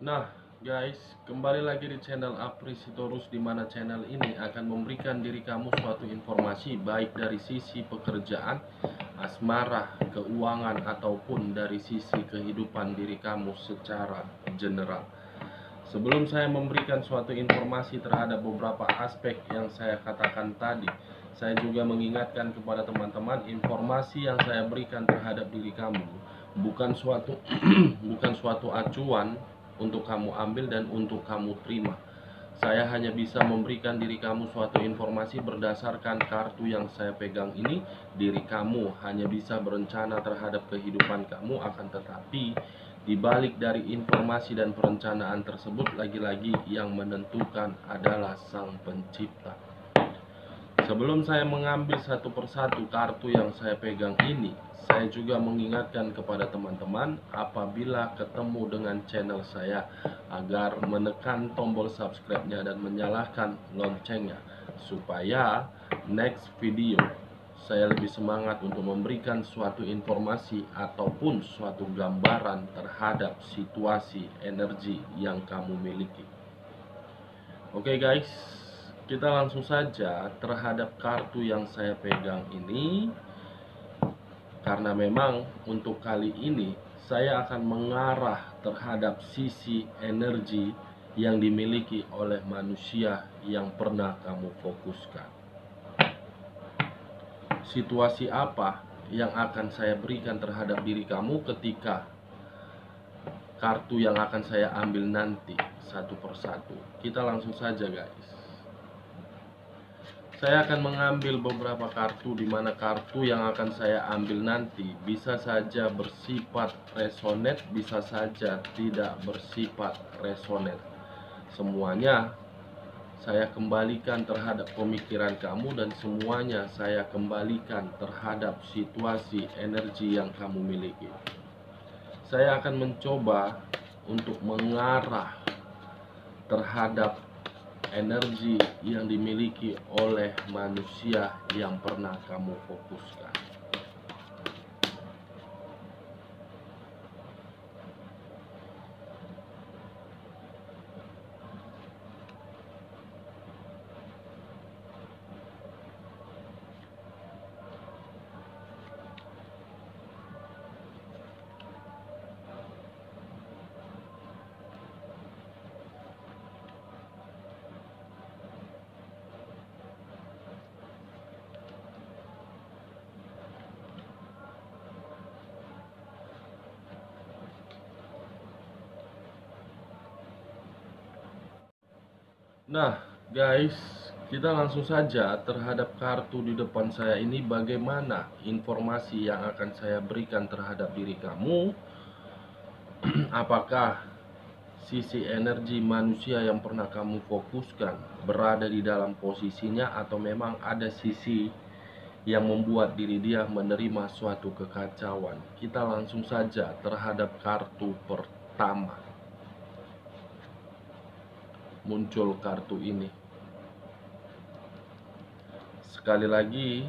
Nah, guys, kembali lagi di channel Apri Sitorus, di mana channel ini akan memberikan diri kamu suatu informasi baik dari sisi pekerjaan, asmara, keuangan, ataupun dari sisi kehidupan diri kamu secara general. Sebelum saya memberikan suatu informasi terhadap beberapa aspek yang saya katakan tadi, saya juga mengingatkan kepada teman-teman, informasi yang saya berikan terhadap diri kamu bukan suatu bukan suatu acuan untuk kamu ambil dan untuk kamu terima. Saya hanya bisa memberikan diri kamu suatu informasi berdasarkan kartu yang saya pegang ini. Diri kamu hanya bisa berencana terhadap kehidupan kamu, akan tetapi di balik dari informasi dan perencanaan tersebut, lagi-lagi yang menentukan adalah Sang Pencipta. Sebelum saya mengambil satu persatu kartu yang saya pegang ini, saya juga mengingatkan kepada teman-teman apabila ketemu dengan channel saya agar menekan tombol subscribe-nya dan menyalakan loncengnya, supaya next video saya lebih semangat untuk memberikan suatu informasi ataupun suatu gambaran terhadap situasi energi yang kamu miliki. Oke guys, kita langsung saja terhadap kartu yang saya pegang ini. Karena memang untuk kali ini saya akan mengarah terhadap sisi energi yang dimiliki oleh manusia yang pernah kamu fokuskan. Situasi apa yang akan saya berikan terhadap diri kamu ketika kartu yang akan saya ambil nanti satu persatu. Kita langsung saja guys. Saya akan mengambil beberapa kartu, di mana kartu yang akan saya ambil nanti bisa saja bersifat resonate, bisa saja tidak bersifat resonate. Semuanya saya kembalikan terhadap pemikiran kamu, dan semuanya saya kembalikan terhadap situasi energi yang kamu miliki. Saya akan mencoba untuk mengarah terhadap energi yang dimiliki oleh manusia yang pernah kamu fokuskan. Nah guys, kita langsung saja terhadap kartu di depan saya ini. Bagaimana informasi yang akan saya berikan terhadap diri kamu? Apakah sisi energi manusia yang pernah kamu fokuskan berada di dalam posisinya, atau memang ada sisi yang membuat diri dia menerima suatu kekacauan? Kita langsung saja terhadap kartu pertama. Muncul kartu ini. Sekali lagi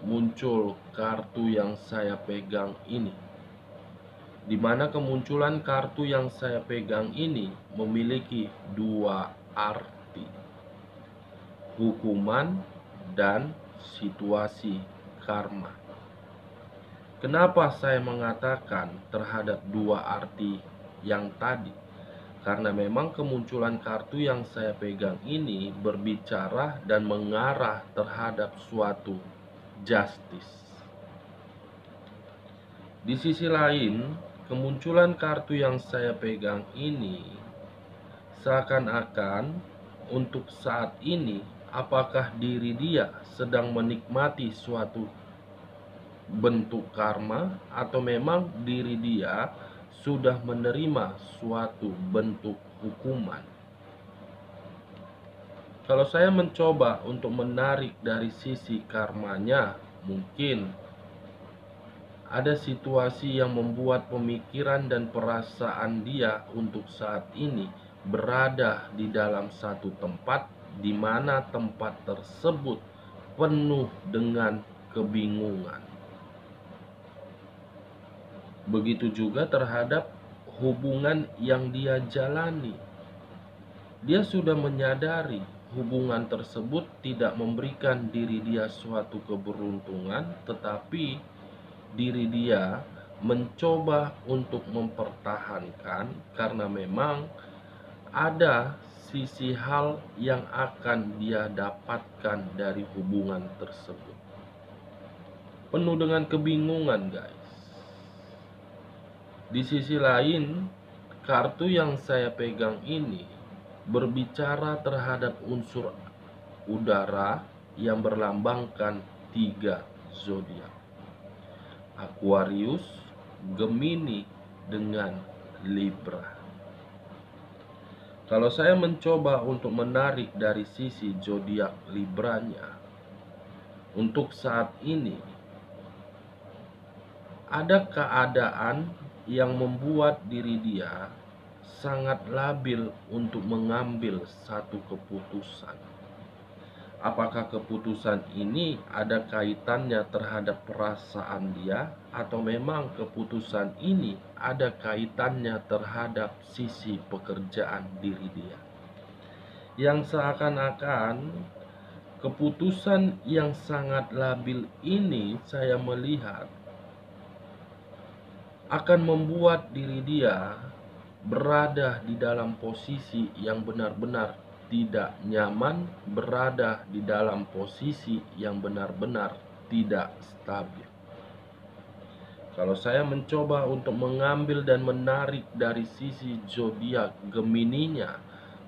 muncul kartu yang saya pegang ini, di mana kemunculan kartu yang saya pegang ini memiliki dua arti: hukuman dan situasi karma. Kenapa saya mengatakan terhadap dua arti yang tadi? Karena memang kemunculan kartu yang saya pegang ini berbicara dan mengarah terhadap suatu justice. Di sisi lain, kemunculan kartu yang saya pegang ini seakan-akan untuk saat ini, apakah diri dia sedang menikmati suatu bentuk karma, atau memang diri dia sudah menerima suatu bentuk hukuman. Kalau saya mencoba untuk menarik dari sisi karmanya, mungkin ada situasi yang membuat pemikiran dan perasaan dia untuk saat ini berada di dalam satu tempat, di mana tempat tersebut penuh dengan kebingungan. Begitu juga terhadap hubungan yang dia jalani. Dia sudah menyadari hubungan tersebut tidak memberikan diri dia suatu keberuntungan, tetapi diri dia mencoba untuk mempertahankan karena memang ada sisi hal yang akan dia dapatkan dari hubungan tersebut. Penuh dengan kebingungan, guys. Di sisi lain, kartu yang saya pegang ini berbicara terhadap unsur udara yang berlambangkan 3 zodiak: Aquarius, Gemini, dengan Libra. Kalau saya mencoba untuk menarik dari sisi zodiak Libranya, untuk saat ini ada keadaan yang membuat diri dia sangat labil untuk mengambil satu keputusan. Apakah keputusan ini ada kaitannya terhadap perasaan dia, atau memang keputusan ini ada kaitannya terhadap sisi pekerjaan diri dia? Yang seakan-akan keputusan yang sangat labil ini saya melihat akan membuat diri dia berada di dalam posisi yang benar-benar tidak nyaman, berada di dalam posisi yang benar-benar tidak stabil. Kalau saya mencoba untuk mengambil dan menarik dari sisi zodiak Gemininya,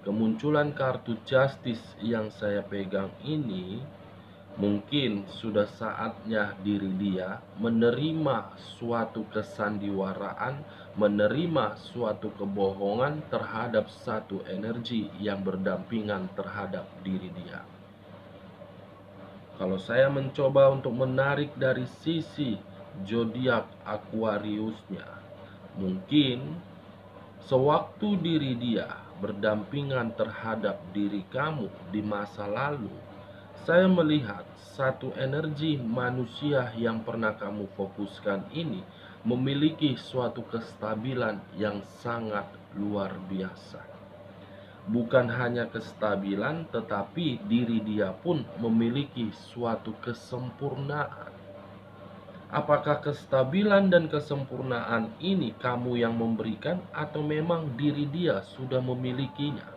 kemunculan kartu Justice yang saya pegang ini, mungkin sudah saatnya diri dia menerima suatu kesandiwaraan, menerima suatu kebohongan terhadap satu energi yang berdampingan terhadap diri dia. Kalau saya mencoba untuk menarik dari sisi zodiak Aquariusnya, mungkin sewaktu diri dia berdampingan terhadap diri kamu di masa lalu, saya melihat satu energi manusia yang pernah kamu fokuskan ini memiliki suatu kestabilan yang sangat luar biasa. Bukan hanya kestabilan, tetapi diri dia pun memiliki suatu kesempurnaan. Apakah kestabilan dan kesempurnaan ini kamu yang memberikan, atau memang diri dia sudah memilikinya?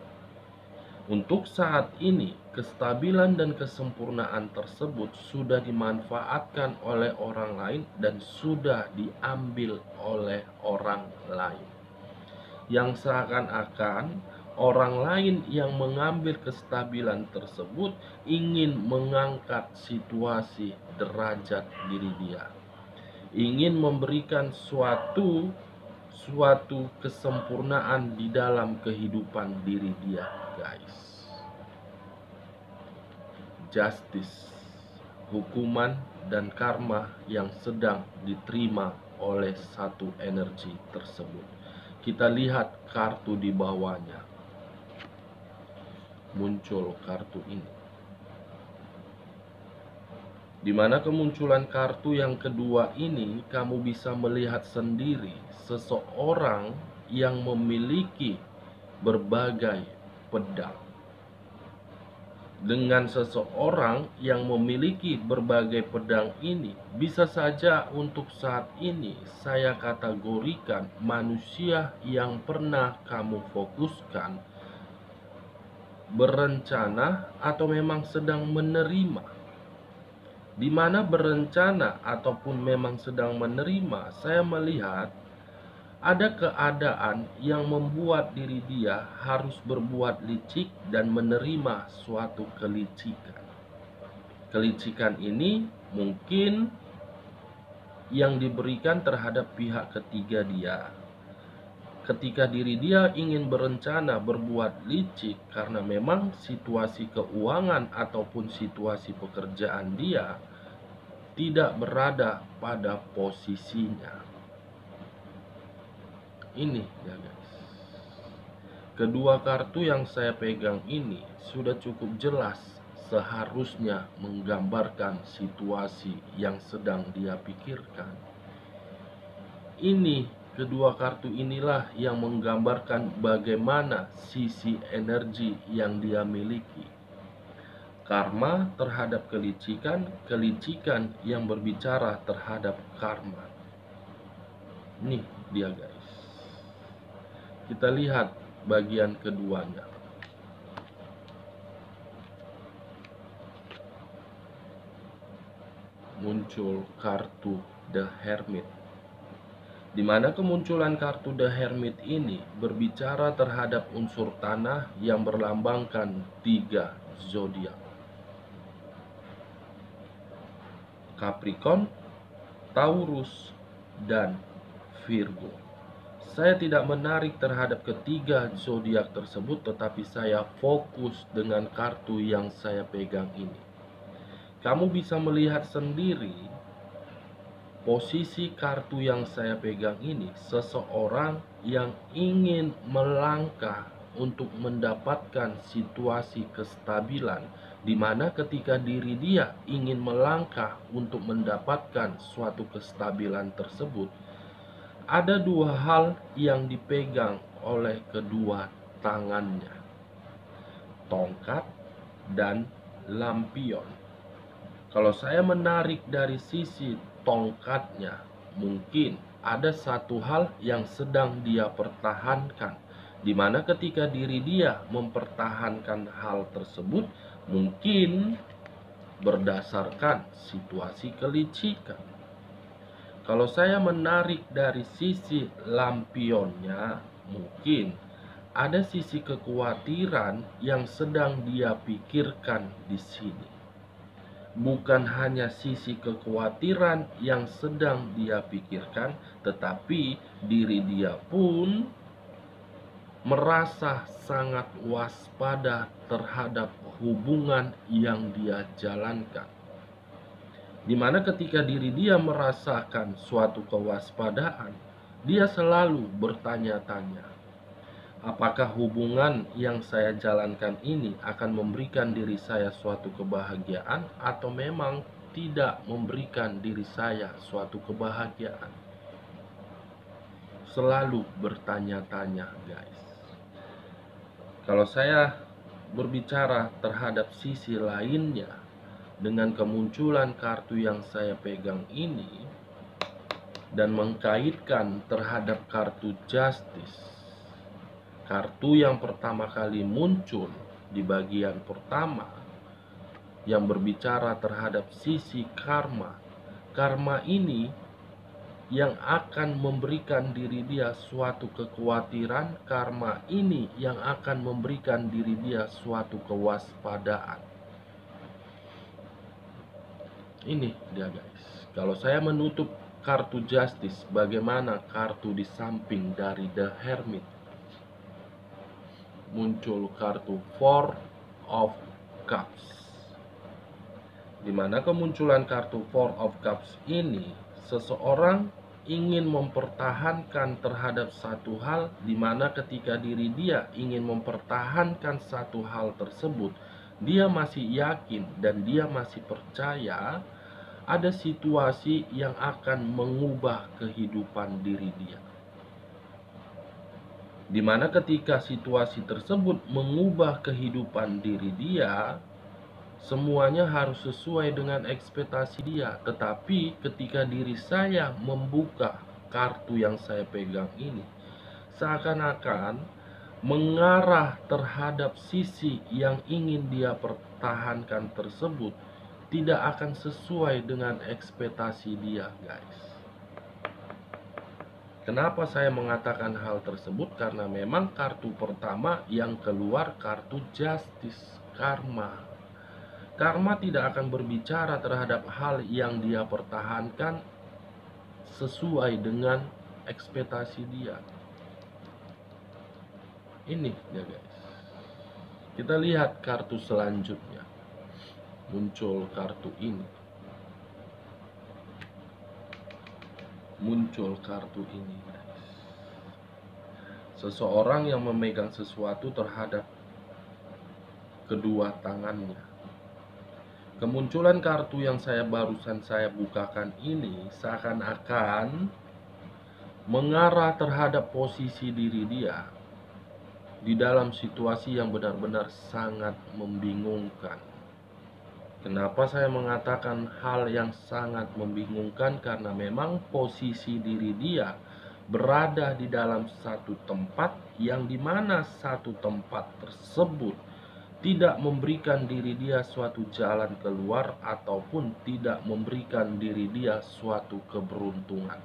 Untuk saat ini, kestabilan dan kesempurnaan tersebut sudah dimanfaatkan oleh orang lain dan sudah diambil oleh orang lain. Yang seakan-akan orang lain yang mengambil kestabilan tersebut ingin mengangkat situasi derajat diri dia, ingin memberikan suatu kesempurnaan di dalam kehidupan diri dia, guys. Justice, hukuman dan karma yang sedang diterima oleh satu energi tersebut. Kita lihat kartu di bawahnya. Muncul kartu ini, di mana kemunculan kartu yang kedua ini, kamu bisa melihat sendiri seseorang yang memiliki berbagai pedang. Dengan seseorang yang memiliki berbagai pedang ini, bisa saja untuk saat ini saya kategorikan manusia yang pernah kamu fokuskan, berencana atau memang sedang menerima. Di mana berencana ataupun memang sedang menerima, saya melihat ada keadaan yang membuat diri dia harus berbuat licik dan menerima suatu kelicikan. Kelicikan ini mungkin yang diberikan terhadap pihak ketiga dia. Ketika diri dia ingin berencana berbuat licik karena memang situasi keuangan ataupun situasi pekerjaan dia tidak berada pada posisinya. Ini ya guys, kedua kartu yang saya pegang ini sudah cukup jelas seharusnya menggambarkan situasi yang sedang dia pikirkan. Ini kedua kartu inilah yang menggambarkan bagaimana sisi energi yang dia miliki. Karma terhadap kelicikan, kelicikan yang berbicara terhadap karma. Nih dia guys. Kita lihat bagian keduanya. Muncul kartu The Hermit, di mana kemunculan kartu The Hermit ini berbicara terhadap unsur tanah yang berlambangkan 3 zodiak: Capricorn, Taurus, dan Virgo. Saya tidak menarik terhadap ketiga zodiak tersebut, tetapi saya fokus dengan kartu yang saya pegang ini. Kamu bisa melihat sendiri posisi kartu yang saya pegang ini, seseorang yang ingin melangkah untuk mendapatkan situasi kestabilan, di mana ketika diri dia ingin melangkah untuk mendapatkan suatu kestabilan tersebut, ada 2 hal yang dipegang oleh kedua tangannya: tongkat dan lampion. Kalau saya menarik dari sisi tongkatnya, mungkin ada satu hal yang sedang dia pertahankan, di mana ketika diri dia mempertahankan hal tersebut, mungkin berdasarkan situasi kelicikan. Kalau saya menarik dari sisi lampionnya, mungkin ada sisi kekhawatiran yang sedang dia pikirkan di sini. Bukan hanya sisi kekhawatiran yang sedang dia pikirkan, tetapi diri dia pun merasa sangat waspada terhadap hubungan yang dia jalankan. Dimana ketika diri dia merasakan suatu kewaspadaan, dia selalu bertanya-tanya, apakah hubungan yang saya jalankan ini akan memberikan diri saya suatu kebahagiaan atau memang tidak memberikan diri saya suatu kebahagiaan? Selalu bertanya-tanya guys. Kalau saya berbicara terhadap sisi lainnya, dengan kemunculan kartu yang saya pegang ini dan mengkaitkan terhadap kartu Justice, kartu yang pertama kali muncul di bagian pertama yang berbicara terhadap sisi karma. Karma ini yang akan memberikan diri dia suatu kekhawatiran, karma ini yang akan memberikan diri dia suatu kewaspadaan. Ini dia guys. Kalau saya menutup kartu Justice, bagaimana kartu di samping dari The Hermit? Muncul kartu Four of Cups, dimana kemunculan kartu Four of Cups ini, seseorang ingin mempertahankan terhadap satu hal, dimana ketika diri dia ingin mempertahankan satu hal tersebut, dia masih yakin dan dia masih percaya ada situasi yang akan mengubah kehidupan diri dia. Dimana ketika situasi tersebut mengubah kehidupan diri dia, semuanya harus sesuai dengan ekspektasi dia. Tetapi ketika diri saya membuka kartu yang saya pegang ini, seakan-akan mengarah terhadap sisi yang ingin dia pertahankan tersebut tidak akan sesuai dengan ekspektasi dia guys. Kenapa saya mengatakan hal tersebut? Karena memang kartu pertama yang keluar kartu Justice, karma. Karma tidak akan berbicara terhadap hal yang dia pertahankan sesuai dengan ekspektasi dia. Ini ya guys. Kita lihat kartu selanjutnya. Muncul kartu ini. Muncul kartu ini guys. Seseorang yang memegang sesuatu terhadap kedua tangannya. Kemunculan kartu yang barusan saya bukakan ini seakan-akan mengarah terhadap posisi diri dia di dalam situasi yang benar-benar sangat membingungkan. Kenapa saya mengatakan hal yang sangat membingungkan? Karena memang posisi diri dia berada di dalam satu tempat yang dimana satu tempat tersebut tidak memberikan diri dia suatu jalan keluar ataupun tidak memberikan diri dia suatu keberuntungan.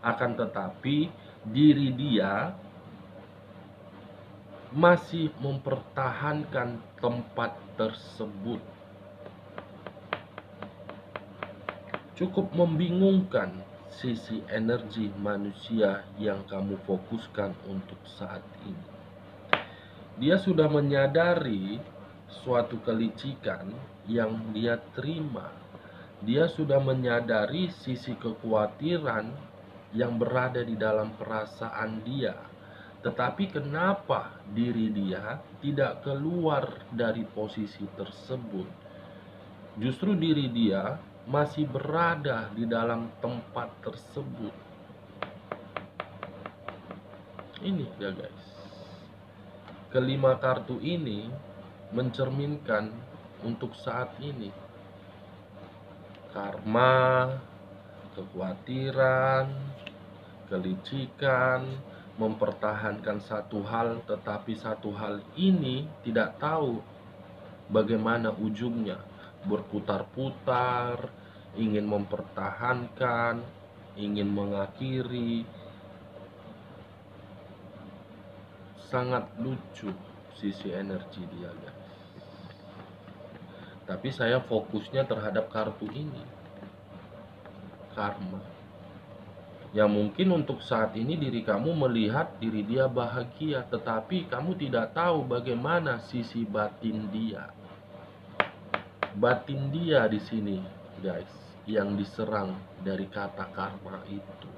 Akan tetapi diri dia masih mempertahankan tempat tersebut. Cukup membingungkan sisi energi manusia yang kamu fokuskan untuk saat ini. Dia sudah menyadari suatu kelicikan yang dia terima. Dia sudah menyadari sisi kekhawatiran yang berada di dalam perasaan dia. Tetapi kenapa diri dia tidak keluar dari posisi tersebut? Justru diri dia masih berada di dalam tempat tersebut. Ini ya guys. Kelima kartu ini mencerminkan untuk saat ini karma, kekhawatiran, kelicikan, mempertahankan satu hal, tetapi satu hal ini tidak tahu bagaimana ujungnya, berputar-putar, ingin mempertahankan, ingin mengakhiri. Sangat lucu sisi energi dia guys. Tapi saya fokusnya terhadap kartu ini, karma. Ya mungkin untuk saat ini diri kamu melihat diri dia bahagia, tetapi kamu tidak tahu bagaimana sisi batin dia. Batin dia di sini, guys, yang diserang dari kata karma itu.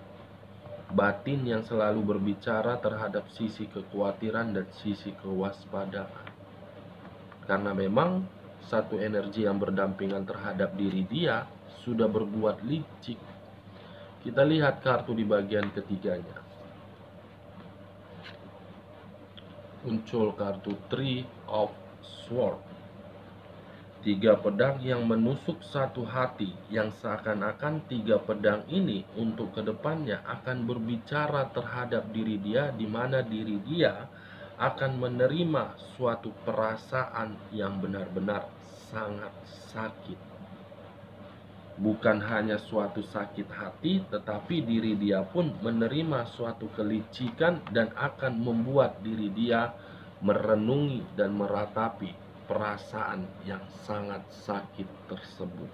Batin yang selalu berbicara terhadap sisi kekhawatiran dan sisi kewaspadaan. Karena memang satu energi yang berdampingan terhadap diri dia sudah berbuat licik. Kita lihat kartu di bagian ketiganya. Muncul kartu Three of Swords. 3 pedang yang menusuk satu hati, yang seakan-akan 3 pedang ini untuk kedepannya akan berbicara terhadap diri dia, di mana diri dia akan menerima suatu perasaan yang benar-benar sangat sakit. Bukan hanya suatu sakit hati, tetapi diri dia pun menerima suatu kelicikan dan akan membuat diri dia merenungi dan meratapi perasaan yang sangat sakit tersebut.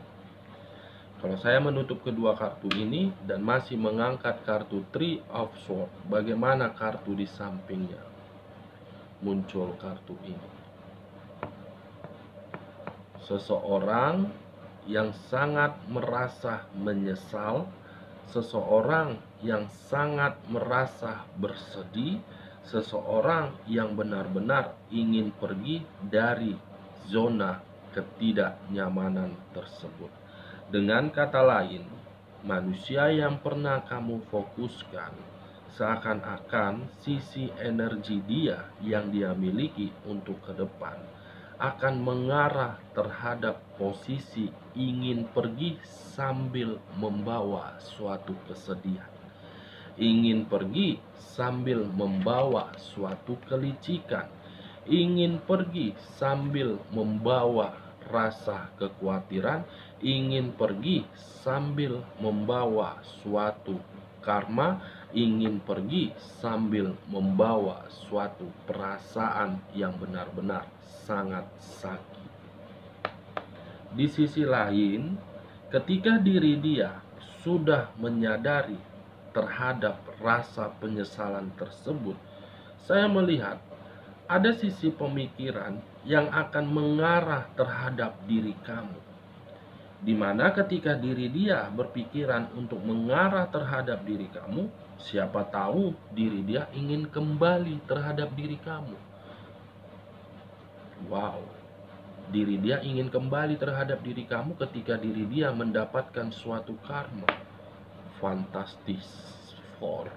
Kalau saya menutup kedua kartu ini dan masih mengangkat kartu Three of Swords, bagaimana kartu di sampingnya? Muncul kartu ini. Seseorang yang sangat merasa menyesal, seseorang yang sangat merasa bersedih, seseorang yang benar-benar ingin pergi dari zona ketidaknyamanan tersebut. Dengan kata lain, manusia yang pernah kamu fokuskan, seakan-akan sisi energi dia yang dia miliki untuk ke depan akan mengarah terhadap posisi ingin pergi sambil membawa suatu kesedihan. Ingin pergi sambil membawa suatu kelicikan. Ingin pergi sambil membawa rasa kekhawatiran. Ingin pergi sambil membawa suatu karma. Ingin pergi sambil membawa suatu perasaan yang benar-benar sangat sakit. Di sisi lain, ketika diri dia sudah menyadari terhadap rasa penyesalan tersebut, saya melihat ada sisi pemikiran yang akan mengarah terhadap diri kamu, di mana ketika diri dia berpikiran untuk mengarah terhadap diri kamu, siapa tahu diri dia ingin kembali terhadap diri kamu. Wow, diri dia ingin kembali terhadap diri kamu ketika diri dia mendapatkan suatu karma. Fantastis 4.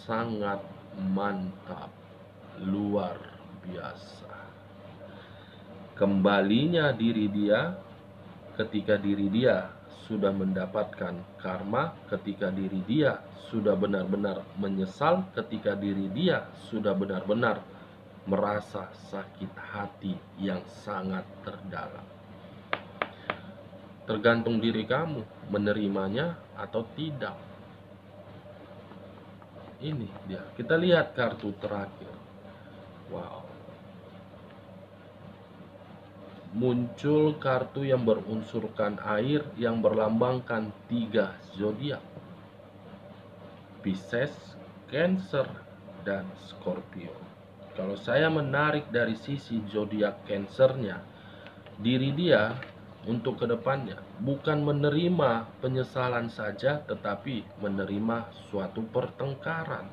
sangat mantap, luar biasa. Kembalinya diri dia ketika diri dia sudah mendapatkan karma, ketika diri dia sudah benar-benar menyesal, ketika diri dia sudah benar-benar merasa sakit hati yang sangat terdalam. Tergantung diri kamu menerimanya atau tidak. Ini dia. Kita lihat kartu terakhir. Wow. Muncul kartu yang berunsurkan air yang berlambangkan 3 zodiak. Pisces, Cancer, dan Scorpio. Kalau saya menarik dari sisi zodiak Cancernya, diri dia untuk kedepannya bukan menerima penyesalan saja, tetapi menerima suatu pertengkaran.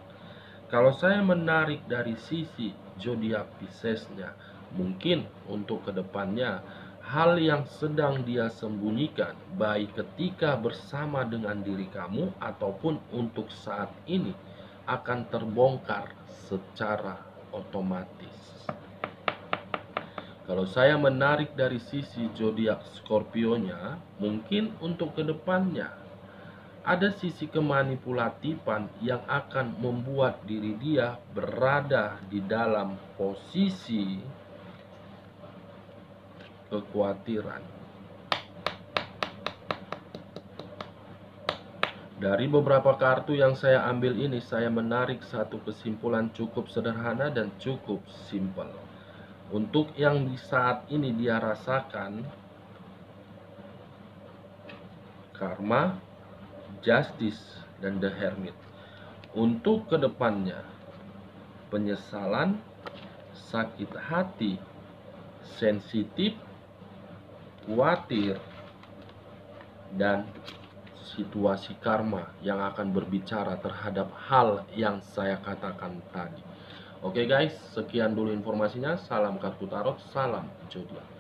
Kalau saya menarik dari sisi zodiak Piscesnya, mungkin untuk kedepannya hal yang sedang dia sembunyikan, baik ketika bersama dengan diri kamu ataupun untuk saat ini, akan terbongkar secara otomatis. Kalau saya menarik dari sisi zodiak Scorpio-nya, mungkin untuk kedepannya ada sisi kemanipulatifan yang akan membuat diri dia berada di dalam posisi kekhawatiran. Dari beberapa kartu yang saya ambil ini, saya menarik satu kesimpulan cukup sederhana dan cukup simpel. Untuk yang di saat ini dia rasakan, karma, justice, dan the hermit. Untuk kedepannya, penyesalan, sakit hati, sensitif, khawatir, dan situasi karma yang akan berbicara terhadap hal yang saya katakan tadi. Oke guys, sekian dulu informasinya. Salam kartu tarot, salam zodiak.